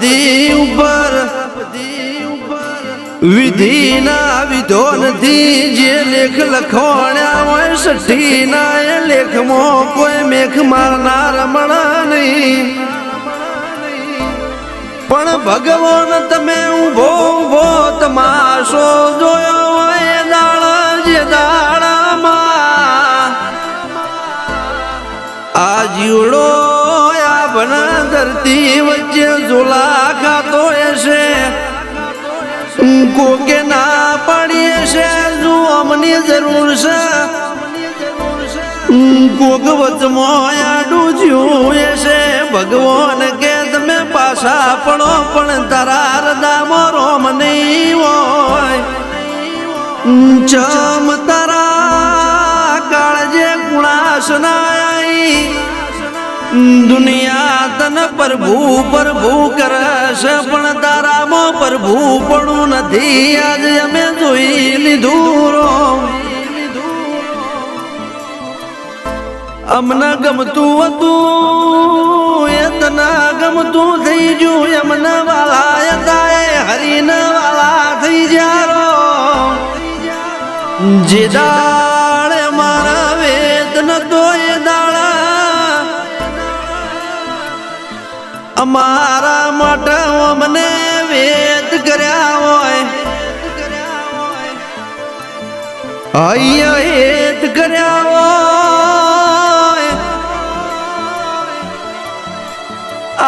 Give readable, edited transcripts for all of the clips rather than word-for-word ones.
બધી ઉપર વિધિના વિધોનથી જે લેખ લખવાણ્યા હોય સઠ્ઠીના એ લેખમાં કોઈ મેખ મારનાર રમણા નહીં. પણ ભગવાન તમે ઉભો ઉભો તમાશો જોયો હોય દાડા જે દાડામાં આ જીવડો આ ભણા ધરતી વચ્ચે ઝોલા ખાતો હશે. કોકે ના પાડીએ છે જો અમને જરૂર છે. કોક વચમાં આડું જ્યું છે. ભગવાન કે તમે પાછા પડો પણ તારા હૃદયમાં રોમ નહીં હોય. ચમ તારા કાળજે ગુણાશ ના આવી. દુનિયા તને પ્રભુ પ્રભુ કરે છે પણ તારામાં પ્રભુ પડું નથી. આજે અમે જોઈ લીધું રો. અમને ગમતું હતું એ તને ગમતું થઈ ગયું. એમને વાલા હતા એ હરીને વાલા થઈ જારો. જે દાડે મારા વેદ નતો એ દાડા અમારા માટે અમને વેદ કર્યા હોય. અહીંયા હેત કર્યા હોય.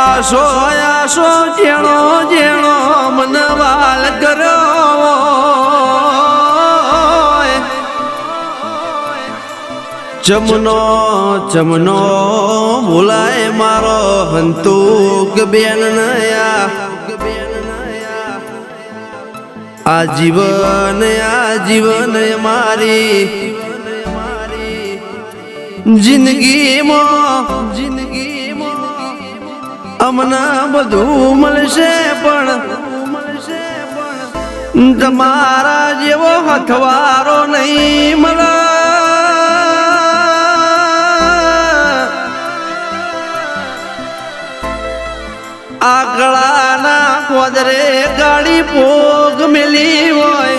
આશો આશો જેણો જેણો મને વાલ કર્યો. ચમનો ચમનો ભૂલાય મારો હંતુક બેન નયા. આજીવન મારી જિંદગીમાં અમને બધું મળશે પણ તમારા જેવો હથવારો નહીં મળે. આકળાના કોદરે ગાડી પોગ મેલી હોય.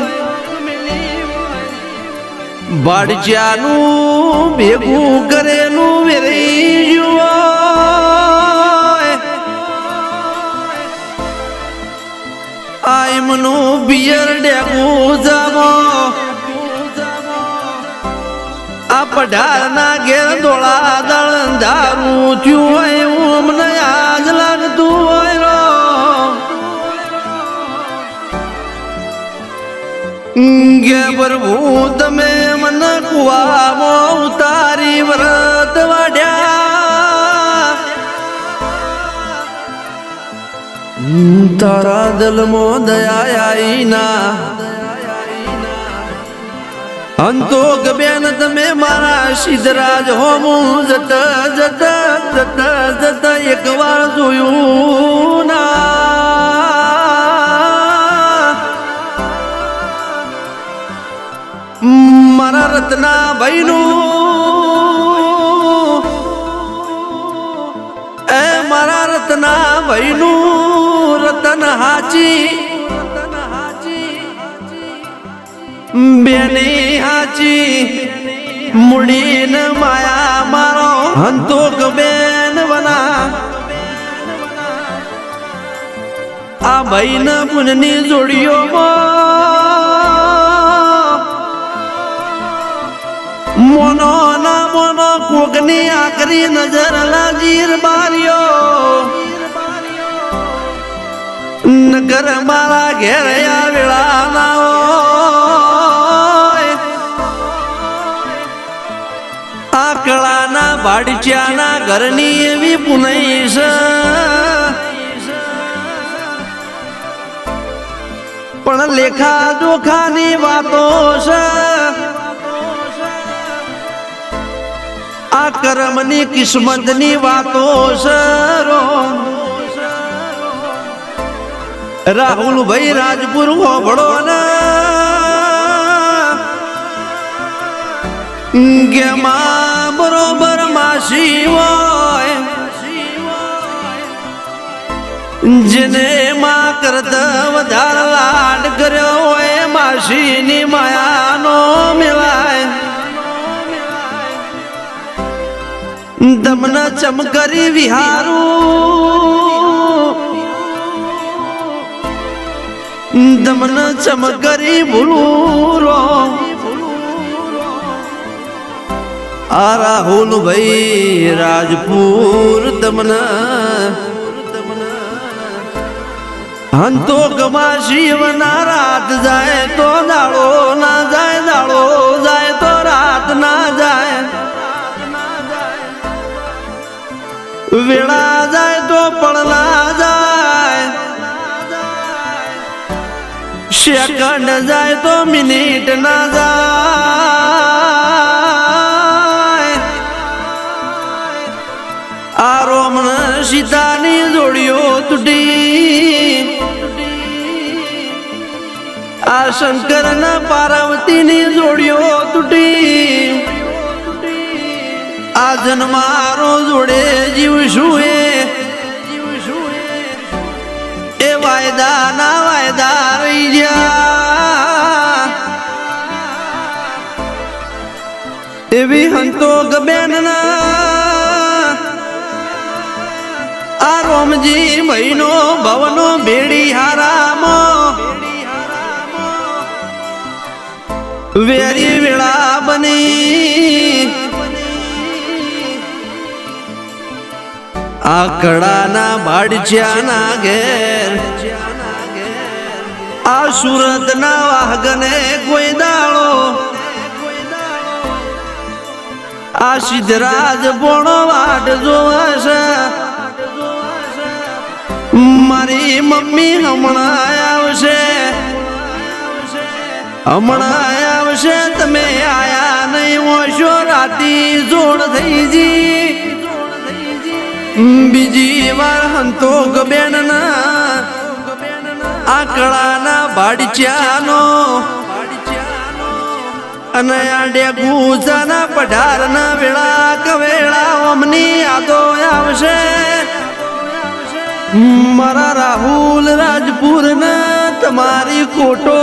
બાળજાનું ભેગું કરેલું વેરી હોય. આઈમનું પિયર ડેગું જામો. આ પઢારના ઘેર દોડા દળ દારૂ થયું હોય એવું અમને આજ લાગતું હોય રો. કે પ્રભુ તમે મને કુવામાં ઉતારી વ્રત વાડ્યા. તારા દલમાં દયા આઈ ના. અંતોક બેન તમે મારા સિદ્ધરાજ હોમું જતા જતા જતા જતા એક વાર જોયું ના. મારા રત્ના ભાઈનું એ મારા રત્ના ભાઈનું રતન હાચી બેની હાચી મુડીન માયા મારો હંતોક બેન બના. આ ભાઈના પુનની જોડીઓમાં મોનો ના મોનો કોકની આકરી નજર લાગીર બારીઓ. નગર મારા ઘેર આવેલા ના આકળાના ભાડચ્યાના ઘરની એવી પુનઈ છે. પણ લેખા જોખાની વાતો છે. આ કર્મની કિસ્મતની વાતો છે. રાહુલભાઈ રાજપુર હોભળો ને ગેમાં બરોબર માસી હોય. જેને માં કરતા વધારે લાડ કર્યો હોય માસીની માયાનો મેળાય તમને ચમકરી વિહારું તમને ચમકરી ભૂલું રો આ રાહુલ ભાઈ રાજપુર તમને હંતો ગમા શિવના રાત જાય તો દાડો ના જાય દાડો જાય તો રાત ના જાય વેળા જાય તો પડલા જાય સેકન્ડ જાય તો મિનિટ ના જાય આ રોમન સીતાની જોડીઓ તૂટી આ શંકર ના પાર્વતીની જોડીઓ તૂટી આ જન્મારો જોડે જીવશું એ વાયદા ના વાયદા રહી ગયા એવી હંતો ગબેન ના આ રોમજી મહિનો ભવનો ભેડી હારામો વેરી વેળા બની આ કડાના ભાડચ્યાના ઘેર આ સુરત ના વાહગને કોઈ દાડો આ સિદ્ધરાજ બોણો વાટ જોવાશે મારી મમ્મી હમણાં આવશે તમે આયા નહીં ઓશો રાતી જોડ થઈ જી બીજી વાર હંતો ગબેન ના આકડાના ભાડચ્યાનો અને આડે ગુજાના પઢારના વેળા કવેળા અમની યાદો આવશે મારા રાહુલ રાજપુર ના તમારી ખોટો